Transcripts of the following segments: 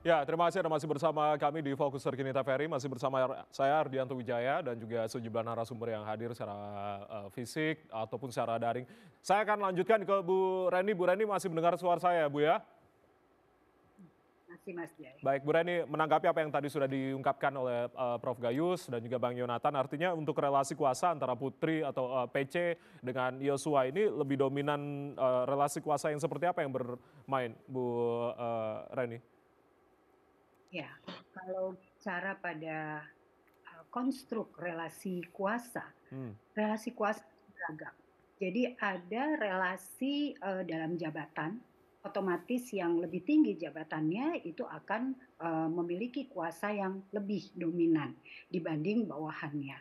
Ya, terima kasih Anda masih bersama kami di Fokus Terkini TVRI, masih bersama saya Ardianto Wijaya dan juga sejumlah narasumber yang hadir secara fisik ataupun secara daring. Saya akan lanjutkan ke Bu Reni. Bu Reni masih mendengar suara saya, Bu ya? Masih Mas Jai. Baik, Bu Reni menanggapi apa yang tadi sudah diungkapkan oleh Prof. Gayus dan juga Bang Yonatan. Artinya untuk relasi kuasa antara Putri atau PC dengan Yosua ini lebih dominan relasi kuasa yang seperti apa yang bermain, Bu Reni? Ya, kalau bicara pada konstruk relasi kuasa beragam. Jadi ada relasi dalam jabatan, otomatis yang lebih tinggi jabatannya itu akan memiliki kuasa yang lebih dominan dibanding bawahannya.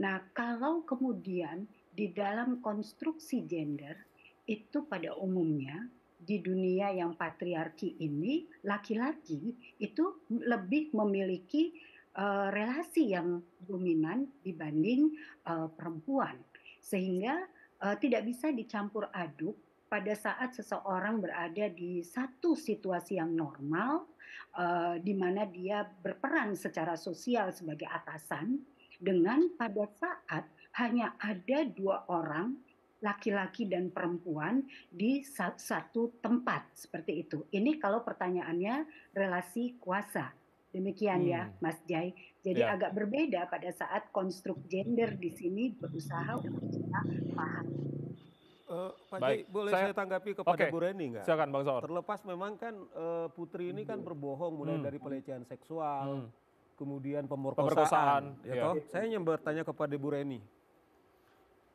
Nah, kalau kemudian di dalam konstruksi gender itu pada umumnya di dunia yang patriarki ini laki-laki itu lebih memiliki relasi yang dominan dibanding perempuan, sehingga tidak bisa dicampur aduk pada saat seseorang berada di satu situasi yang normal, di mana dia berperan secara sosial sebagai atasan, dengan pada saat hanya ada dua orang laki-laki dan perempuan di satu tempat seperti itu. Ini kalau pertanyaannya relasi kuasa. Demikian ya, Mas Jai. Jadi Ya. agak berbeda pada saat konstruk gender di sini berusaha untuk kita pahami. Pak Jai, Baik, boleh saya tanggapi kepada oke, Bu Reni nggak? silakan Bang Saur. Terlepas memang kan Putri ini kan berbohong mulai dari pelecehan seksual, kemudian pemerkosaan. Ya ya. toh? Saya ingin bertanya kepada Bu Reni.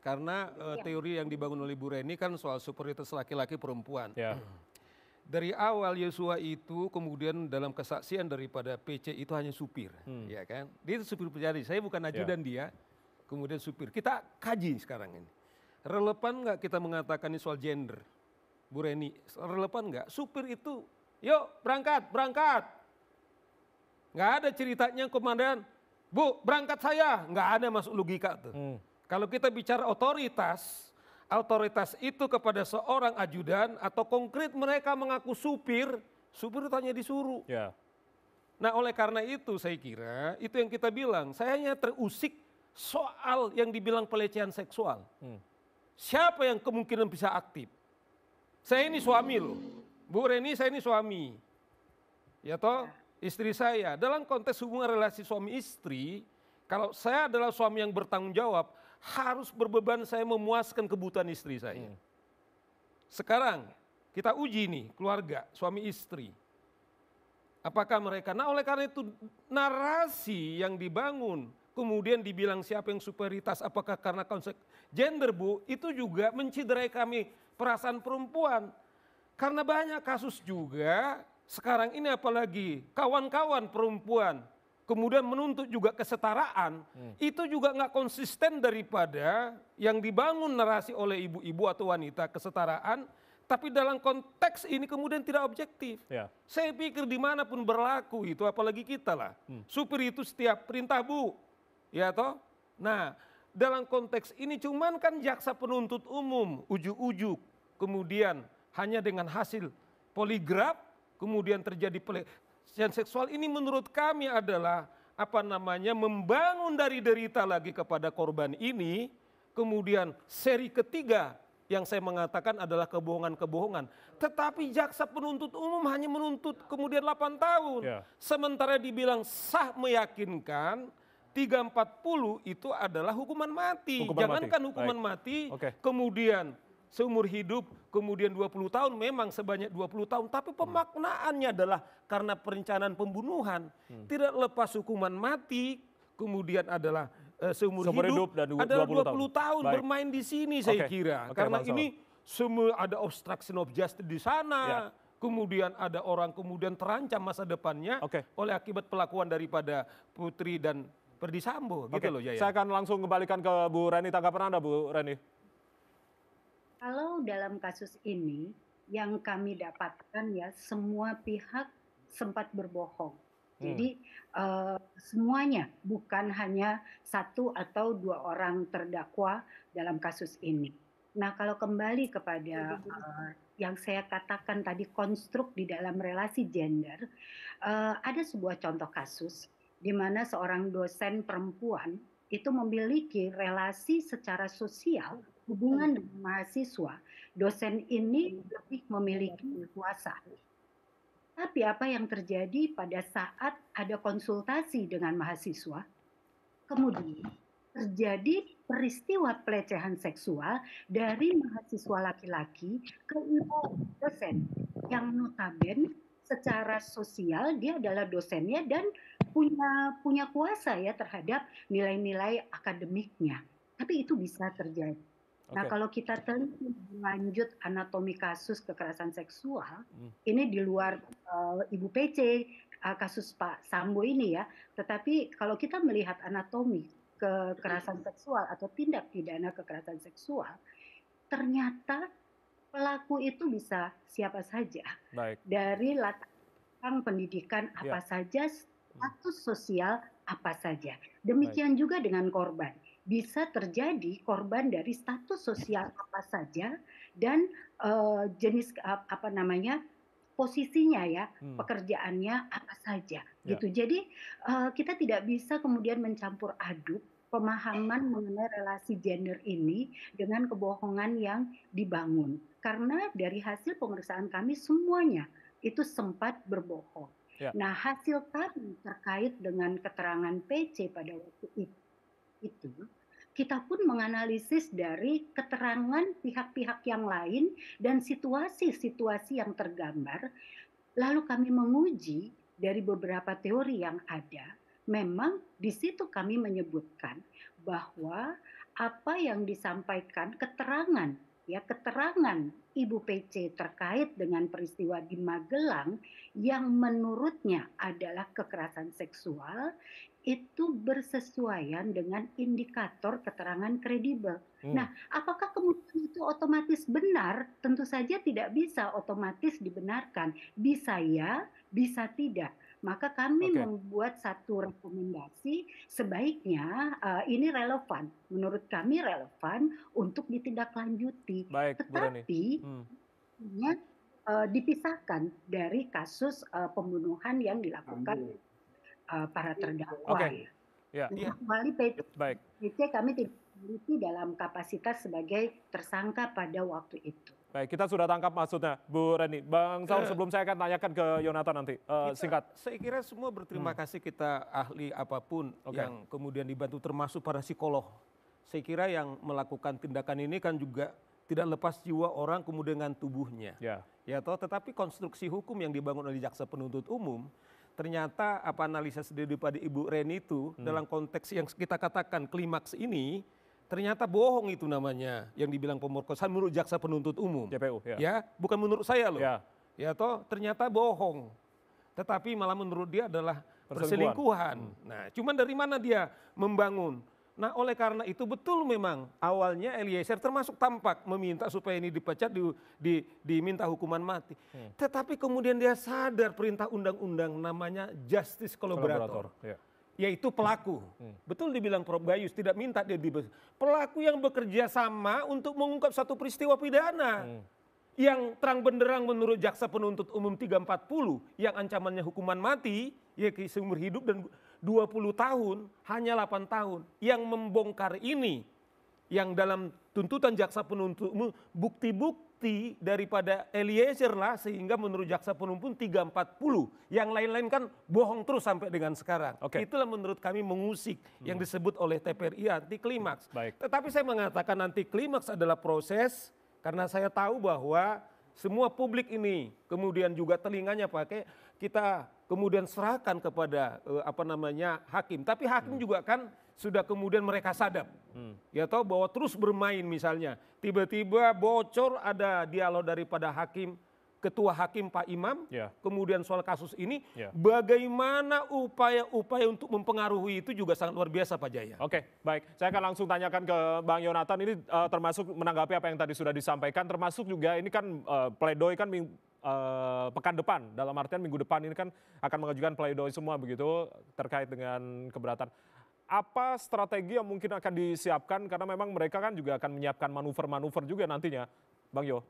Karena teori yang dibangun oleh Bu Reni kan soal superioritas laki-laki perempuan. Ya. Dari awal Yosua itu kemudian dalam kesaksian daripada PC itu hanya supir, ya kan? Dia itu supir pribadi. Saya bukan ajudan dia, kemudian supir. Kita kaji sekarang ini. Relevan nggak kita mengatakan ini soal gender, Bu Reni? Relevan nggak? Supir itu, yuk berangkat, berangkat. Nggak ada ceritanya komandan, Bu berangkat saya, nggak ada masuk logika tuh. Kalau kita bicara otoritas, otoritas itu kepada seorang ajudan atau konkret mereka mengaku supir, supir itu hanya disuruh. Ya. Nah oleh karena itu saya kira itu yang kita bilang, saya hanya terusik soal yang dibilang pelecehan seksual. Siapa yang kemungkinan bisa aktif? Saya ini suami loh, Bu Reni saya ini suami. Ya toh, istri saya. Dalam konteks hubungan relasi suami istri, kalau saya adalah suami yang bertanggung jawab, harus berbeban saya memuaskan kebutuhan istri saya. Sekarang kita uji nih keluarga, suami istri. Apakah mereka, nah oleh karena itu narasi yang dibangun, kemudian dibilang siapa yang superioritas, apakah karena konsep gender Bu, itu juga menciderai kami perasaan perempuan. Karena banyak kasus juga, sekarang ini apalagi kawan-kawan perempuan, kemudian menuntut juga kesetaraan, itu juga nggak konsisten daripada yang dibangun narasi oleh ibu-ibu atau wanita kesetaraan, tapi dalam konteks ini kemudian tidak objektif. Ya. Saya pikir dimanapun berlaku itu, apalagi kita lah, supir itu setiap perintah Bu, ya toh. Nah dalam konteks ini cuman kan jaksa penuntut umum ujuk-ujuk, kemudian hanya dengan hasil poligraf, kemudian terjadi pelecehan seksual ini menurut kami adalah membangun dari derita lagi kepada korban ini, kemudian seri ketiga yang saya mengatakan adalah kebohongan-kebohongan. Tetapi jaksa penuntut umum hanya menuntut kemudian 8 tahun. Ya. Sementara dibilang sah meyakinkan 340 itu adalah hukuman mati. Jangankan hukuman mati, kemudian seumur hidup, kemudian 20 tahun, memang sebanyak 20 tahun. Tapi pemaknaannya adalah karena perencanaan pembunuhan. Tidak lepas hukuman mati, kemudian adalah seumur hidup dan adalah 20 tahun bermain di sini saya kira. Karena ini semua ada obstruction of justice di sana. Kemudian ada orang kemudian terancam masa depannya oleh akibat pelakuan daripada Putri dan Ferdy Sambo. Gitu loh Jaya. Saya akan langsung kembalikan ke Bu Reni, tanggapan Anda Bu Reni. Kalau dalam kasus ini yang kami dapatkan ya semua pihak sempat berbohong. Jadi semuanya, bukan hanya satu atau dua orang terdakwa dalam kasus ini. Nah kalau kembali kepada yang saya katakan tadi konstruk di dalam relasi gender, ada sebuah contoh kasus di mana seorang dosen perempuan itu memiliki relasi secara sosial hubungan dengan mahasiswa. Dosen ini lebih memiliki kuasa. Tapi apa yang terjadi pada saat ada konsultasi dengan mahasiswa, kemudian terjadi peristiwa pelecehan seksual dari mahasiswa laki-laki ke ibu dosen yang notabene secara sosial dia adalah dosennya dan punya kuasa ya terhadap nilai-nilai akademiknya. Tapi itu bisa terjadi. Nah, Oke. kalau kita teliti lanjut anatomi kasus kekerasan seksual, ini di luar Ibu PC, kasus Pak Sambo ini ya, tetapi kalau kita melihat anatomi kekerasan seksual atau tindak pidana kekerasan seksual, ternyata pelaku itu bisa siapa saja. Baik. Dari latar belakang pendidikan apa saja, status sosial apa saja. Demikian juga dengan korban. Bisa terjadi korban dari status sosial apa saja dan jenis apa namanya posisinya ya, pekerjaannya apa saja gitu. Jadi kita tidak bisa kemudian mencampur aduk pemahaman mengenai relasi gender ini dengan kebohongan yang dibangun. Karena dari hasil pemeriksaan kami semuanya itu sempat berbohong. Nah, hasil kami terkait dengan keterangan PC pada waktu itu, kita pun menganalisis dari keterangan pihak-pihak yang lain dan situasi-situasi yang tergambar, lalu kami menguji dari beberapa teori yang ada. Memang di situ kami menyebutkan bahwa apa yang disampaikan keterangan Ibu PC terkait dengan peristiwa di Magelang yang menurutnya adalah kekerasan seksual itu bersesuaian dengan indikator keterangan kredibel. Nah, apakah kemudian itu otomatis benar? Tentu saja tidak bisa otomatis dibenarkan. Bisa ya, bisa tidak. Maka kami membuat satu rekomendasi sebaiknya ini relevan. Menurut kami relevan untuk ditindaklanjuti. Baik, Bu Reni. Tetapi dipisahkan dari kasus pembunuhan yang dilakukan para terdakwa. Kembali PC kami tidak memiliki dalam kapasitas sebagai tersangka pada waktu itu. Baik, kita sudah tangkap maksudnya, Bu Reni. Bang Saur, sebelum saya akan tanyakan ke Yonatan nanti, singkat. Saya kira semua berterima kasih kita ahli apapun yang kemudian dibantu, termasuk para psikolog. Saya kira yang melakukan tindakan ini kan juga tidak lepas jiwa orang kemudian dengan tubuhnya. Tetapi konstruksi hukum yang dibangun oleh jaksa penuntut umum, ternyata apa analisa daripada Ibu Reni itu dalam konteks yang kita katakan klimaks ini, ternyata bohong itu namanya yang dibilang pemerkosaan menurut jaksa penuntut umum. JPU, bukan menurut saya loh. Ternyata bohong. Tetapi malah menurut dia adalah perselingkuhan. Nah, cuman dari mana dia membangun? Nah, oleh karena itu betul memang awalnya Eliezer termasuk tampak meminta supaya ini dipecat, diminta hukuman mati. Tetapi kemudian dia sadar perintah undang-undang namanya justice collaborator. Yaitu pelaku. Betul dibilang Prof. Gayus, tidak minta dia dibebaskan. Pelaku yang bekerja sama untuk mengungkap satu peristiwa pidana. Yang terang benderang menurut jaksa penuntut umum 340 yang ancamannya hukuman mati, ya seumur hidup dan 20 tahun, hanya 8 tahun. Yang membongkar ini, yang dalam tuntutan jaksa penuntut umum, bukti-bukti daripada Eliezer lah, sehingga menurut jaksa penuntut umum 340. Yang lain-lain kan bohong terus sampai dengan sekarang. Itulah menurut kami mengusik yang disebut oleh TPRI anti klimaks. Tetapi saya mengatakan anti klimaks adalah proses, karena saya tahu bahwa semua publik ini kemudian juga telinganya pakai, kita kemudian serahkan kepada hakim. Tapi hakim juga kan sudah kemudian mereka sadap. Tahu bahwa terus bermain misalnya. Tiba-tiba bocor ada dialog daripada hakim, ketua hakim Pak Imam, kemudian soal kasus ini, bagaimana upaya-upaya untuk mempengaruhi itu juga sangat luar biasa Pak Jaya. Oke, baik. Saya akan langsung tanyakan ke Bang Yonatan, ini termasuk menanggapi apa yang tadi sudah disampaikan, termasuk juga ini kan pledoi kan pekan depan, dalam artian minggu depan ini kan akan mengajukan pledoi semua begitu terkait dengan keberatan. Apa strategi yang mungkin akan disiapkan, karena memang mereka kan juga akan menyiapkan manuver-manuver juga nantinya, Bang Yo?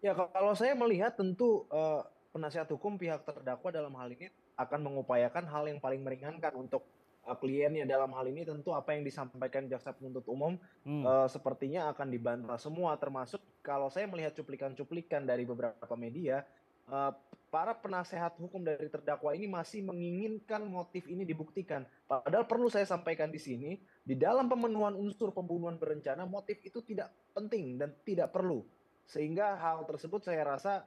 Ya, kalau saya melihat tentu penasihat hukum pihak terdakwa dalam hal ini akan mengupayakan hal yang paling meringankan untuk kliennya. Dalam hal ini tentu apa yang disampaikan jaksa penuntut umum sepertinya akan dibantah semua, termasuk kalau saya melihat cuplikan-cuplikan dari beberapa media, eh, para penasehat hukum dari terdakwa ini masih menginginkan motif ini dibuktikan. Padahal perlu saya sampaikan di sini, di dalam pemenuhan unsur pembunuhan berencana, motif itu tidak penting dan tidak perlu. Sehingga hal tersebut saya rasa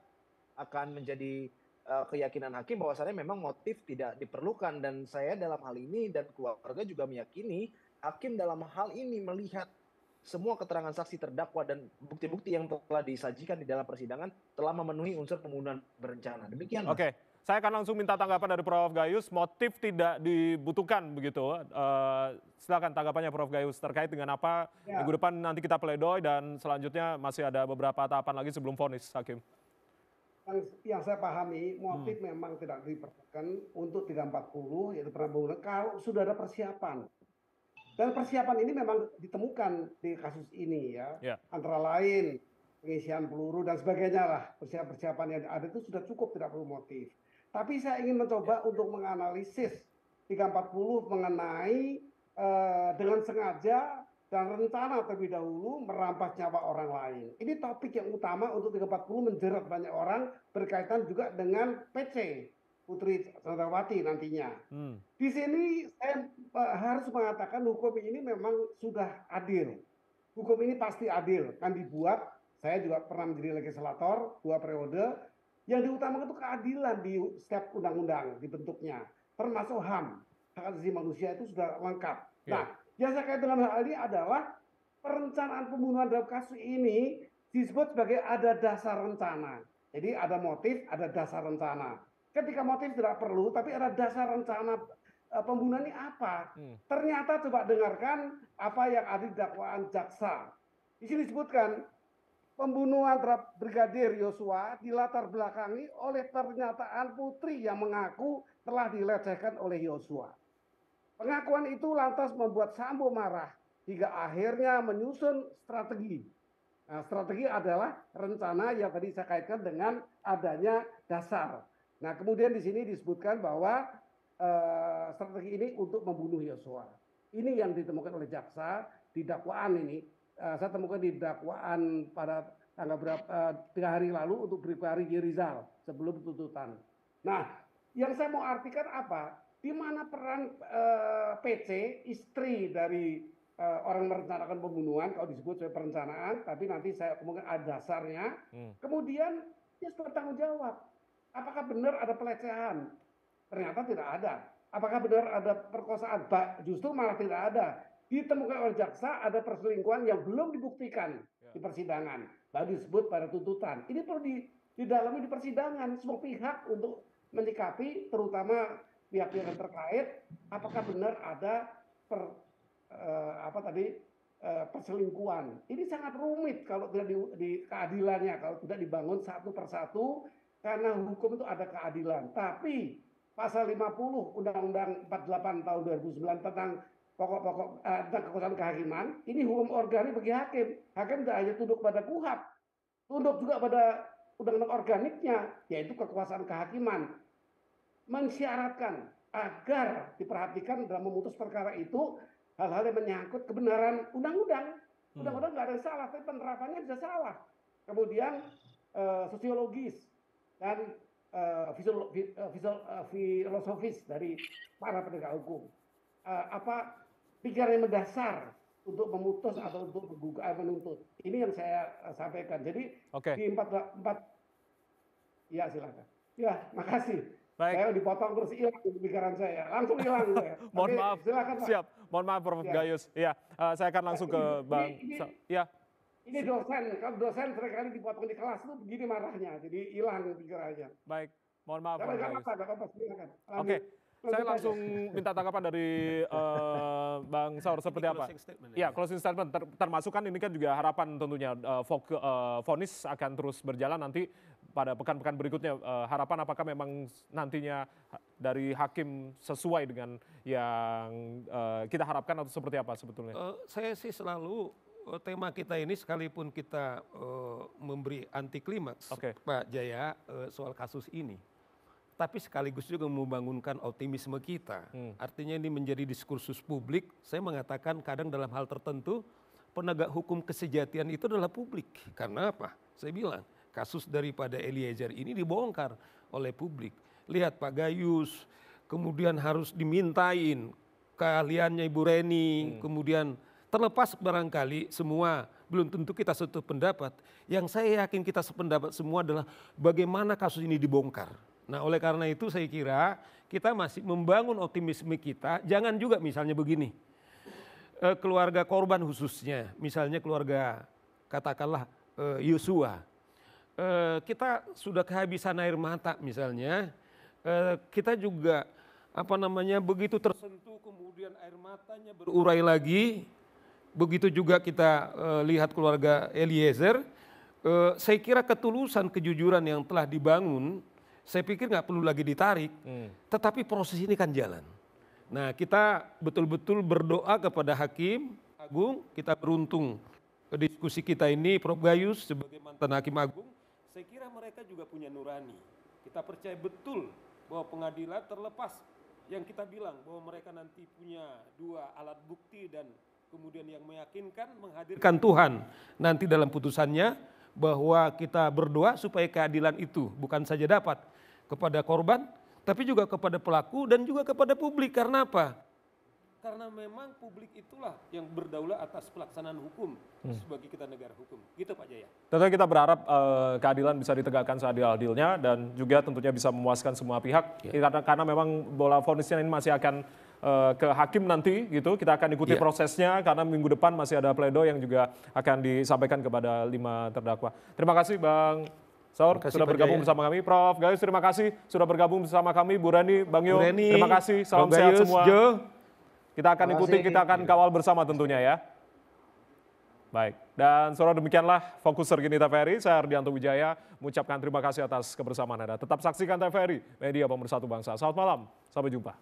akan menjadi keyakinan hakim bahwasannya memang motif tidak diperlukan, dan saya dalam hal ini dan keluarga juga meyakini hakim dalam hal ini melihat semua keterangan saksi terdakwa dan bukti-bukti yang telah disajikan di dalam persidangan telah memenuhi unsur pembunuhan berencana. Demikian, Mas. Oke, saya akan langsung minta tanggapan dari Prof. Gayus. Motif tidak dibutuhkan begitu. Silakan tanggapannya Prof. Gayus terkait dengan apa minggu depan nanti kita pledoi dan selanjutnya masih ada beberapa tahapan lagi sebelum vonis hakim. Yang saya pahami, motif memang tidak diperlukan untuk 340, yaitu pembunuhan, kalau sudah ada persiapan. Dan persiapan ini memang ditemukan di kasus ini ya. Antara lain pengisian peluru dan sebagainya lah. Persiapan yang ada itu sudah cukup, tidak perlu motif. Tapi saya ingin mencoba untuk menganalisis 340 mengenai dengan sengaja dan rencana terlebih dahulu merampas nyawa orang lain. Ini topik yang utama untuk 340 menjerat banyak orang berkaitan juga dengan PC, Putri Candrawati nantinya. Di sini saya harus mengatakan hukum ini memang sudah adil. Hukum ini pasti adil, kan dibuat. Saya juga pernah menjadi legislator 2 periode. Yang diutamakan itu keadilan di setiap undang-undang dibentuknya, termasuk HAM, hak asasi manusia itu sudah lengkap. Nah, yang saya kait dengan hal ini adalah perencanaan pembunuhan dalam kasus ini disebut sebagai ada dasar rencana. Jadi ada motif, ada dasar rencana. Ketika motif tidak perlu, tapi ada dasar rencana pembunuhan ini apa? Ternyata coba dengarkan apa yang ada di dakwaan jaksa. Di sini disebutkan pembunuhan terhadap Brigadir Yosua dilatar belakangi oleh pernyataan Putri yang mengaku telah dilecehkan oleh Yosua. Pengakuan itu lantas membuat Sambo marah hingga akhirnya menyusun strategi. Nah, strategi adalah rencana yang tadi saya kaitkan dengan adanya dasar. Nah, kemudian di sini disebutkan bahwa strategi ini untuk membunuh Yosua. Ini yang ditemukan oleh jaksa di dakwaan ini. Saya temukan di dakwaan pada tanggal 3 hari lalu untuk Brigadir Riki Rizal sebelum tuntutan. Nah, yang saya mau artikan apa? Di mana peran PC, istri dari orang merencanakan pembunuhan, kalau disebut sebagai perencanaan, tapi nanti saya kemungkinan ada dasarnya. Kemudian dia sudah bertanggung jawab. Apakah benar ada pelecehan? Ternyata tidak ada. Apakah benar ada perkosaan? Justru malah tidak ada. Ditemukan oleh jaksa ada perselingkuhan yang belum dibuktikan di persidangan, lalu disebut pada tuntutan. Ini perlu didalami di persidangan, semua pihak untuk menyikapi, terutama pihak-pihak yang terkait, apakah benar ada perselingkuhan. Ini sangat rumit kalau tidak di keadilannya, kalau tidak dibangun satu persatu, karena hukum itu ada keadilan. Tapi pasal 50 Undang-Undang 48 tahun 2009 tentang pokok-pokok tentang kekuasaan kehakiman, ini hukum organik bagi hakim. Hakim tidak hanya tunduk pada KUHAP, tunduk juga pada undang-undang organiknya, yaitu kekuasaan kehakiman. Mensyaratkan agar diperhatikan dalam memutus perkara itu hal-hal yang menyangkut kebenaran undang-undang. Undang-undang nggak ada yang salah, tapi penerapannya bisa salah. Kemudian sosiologis dan filosofis dari para penegak hukum. Pikiran yang mendasar untuk memutus atau untuk menuntut. Ini yang saya sampaikan. Jadi di 4 ya silakan. Ya, makasih. Baik. Saya dipotong terus hilang pikiran saya. Langsung hilang saya. Mohon maaf. Silakan, Pak. Siap. Mohon maaf Prof. Gayus. Ya, saya akan langsung ke Bang. Ini dosen. Kalau dosen seringkali dipotong di kelas itu begini marahnya. Jadi hilang pikirannya. Baik. Mohon maaf Prof. Gayus. Nggak apa-apa. Silakan. Oke. Saya langsung minta tanggapan dari Bang Saur seperti apa? Ya, closing statement. Termasuk kan ini kan juga harapan tentunya vonis akan terus berjalan nanti pada pekan-pekan berikutnya. Harapan apakah memang nantinya dari hakim sesuai dengan yang kita harapkan atau seperti apa sebetulnya? Saya sih selalu tema kita ini sekalipun kita memberi anti klimaks, Pak Jaya, soal kasus ini, tapi sekaligus juga membangunkan optimisme kita. Artinya ini menjadi diskursus publik. Saya mengatakan kadang dalam hal tertentu penegak hukum kesejatian itu adalah publik. Karena apa? Saya bilang kasus daripada Eliezer ini dibongkar oleh publik. Lihat Pak Gayus, kemudian harus dimintain keahliannya Ibu Reni, kemudian terlepas barangkali semua belum tentu kita satu pendapat. Yang saya yakin kita sependapat semua adalah bagaimana kasus ini dibongkar. Nah oleh karena itu saya kira kita masih membangun optimisme kita. Jangan juga misalnya begini, keluarga korban khususnya, misalnya keluarga katakanlah Yosua. Kita sudah kehabisan air mata misalnya, kita juga begitu tersentuh kemudian air matanya berurai lagi. Begitu juga kita lihat keluarga Eliezer, saya kira ketulusan, kejujuran yang telah dibangun, saya pikir nggak perlu lagi ditarik, tetapi proses ini kan jalan. Nah kita betul-betul berdoa kepada Hakim Agung, kita beruntung diskusi kita ini, Prof. Gayus sebagai mantan Hakim Agung, saya kira mereka juga punya nurani. Kita percaya betul bahwa pengadilan terlepas yang kita bilang bahwa mereka nanti punya dua alat bukti dan kemudian yang meyakinkan menghadirkan Tuhan nanti dalam putusannya, bahwa kita berdoa supaya keadilan itu bukan saja dapat kepada korban tapi juga kepada pelaku dan juga kepada publik. Karena apa? Karena memang publik itulah yang berdaulat atas pelaksanaan hukum sebagai kita negara hukum. Gitu Pak Jaya. Tentunya kita berharap keadilan bisa ditegakkan seadil-adilnya dan juga tentunya bisa memuaskan semua pihak. Karena memang bola vonisnya ini masih akan ke hakim nanti gitu. Kita akan ikuti prosesnya karena minggu depan masih ada pledoi yang juga akan disampaikan kepada 5 terdakwa. Terima kasih Bang Saur sudah bergabung bersama kami. Prof. Gayus terima kasih sudah bergabung bersama kami. Bu Reni, Bang Yo, terima kasih. Salam sehat semua. Kita akan ikuti, kita akan kawal bersama tentunya ya. Baik, dan saudara demikianlah Fokus Terkini TVRI. Saya Ardianto Wijaya mengucapkan terima kasih atas kebersamaan Anda. Tetap saksikan TVRI, media pemersatu bangsa. Selamat malam, sampai jumpa.